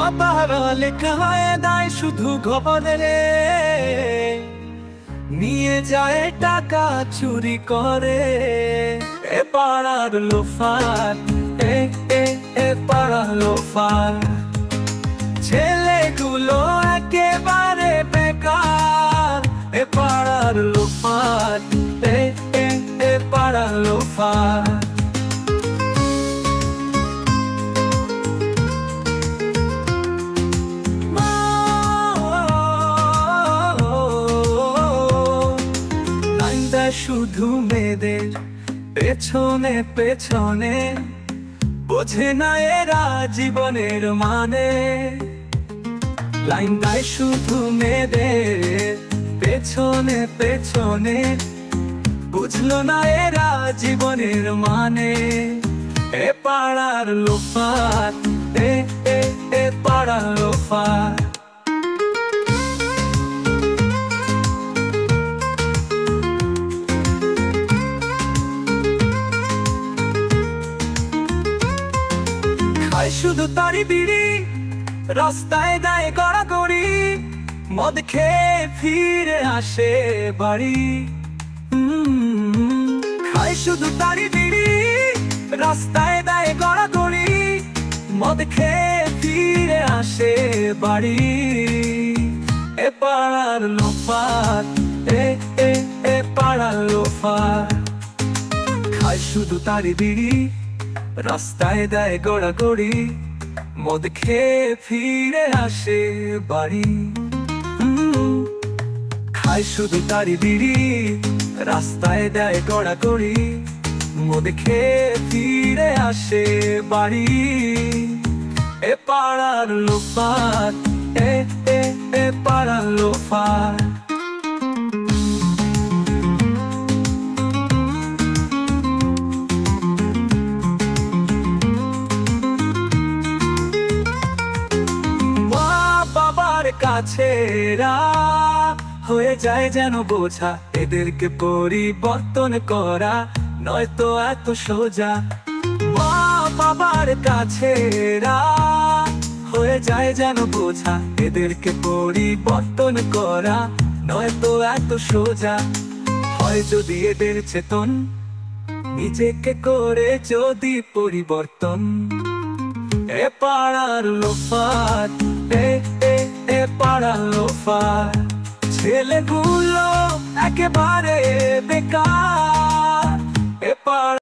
অপারলে খায় দায় শুধু ঘরে রে, নিয়ে যায় টাকা চুরি করে। এ পাড়ার লোফার, এ এ এ পাড়ার লোফার, ছেলেগুলো একেবারে বেকার। এ পাড়ার লোফার, এ এ এ পাড়ার লোফার। শুধু মেয়েদের পেছনে পেছনে, বোঝে না এরা জীবনের মানে। লাইন দেয় শুধু মেয়েদের পেছনে পেছনে, বুঝলো না এরা জীবনের মানে। এ পাড়ার লোফার, এ এ এ পাড়ার লোফার। শুধু তারি বিড়ি, রাস্তায় দেয় গড়াগড়ি, মদ খেয়ে ফিরে আসে বাড়ি। খায় শুধু তারি বিড়ি, রাস্তায় দেয় গড়াগড়ি, মদ খেয়ে ফিরে আসে বাড়ি। এ পাড়ার লোফার, এ এ এ পাড়ার লোফার। খায় শুধু তারি বিড়ি, রাস্তায় দেয় গড়াগড়ি, মদ খেয়ে ফিরে আসে বাড়ি। খায় শুধু তারি বিড়ি, রাস্তায় দেয় গড়াগড়ি, মদ খেয়ে ফিরে আসে বাড়ি। এ পাড়ার লোফার, এ এ এ পাড়ার লোফার। কাছে এরা হয়ে যায় যেন বোঝা, এদেরকে পরিবর্তন করা নয়তো এত সোজা। মা বাবার কাছে এরা হয়ে যায় যেন বোঝা, এদেরকে পরিবর্তন করা নয়তো এত সোজা। হয় যদি এদের চেতন, নিজেকে করে যদি পরিবর্তন। এ পাড়ার লোফার, এ এ এ পাড়ার লোফার, ছেলেগুলো একেবারে বেকার। এ পাড়া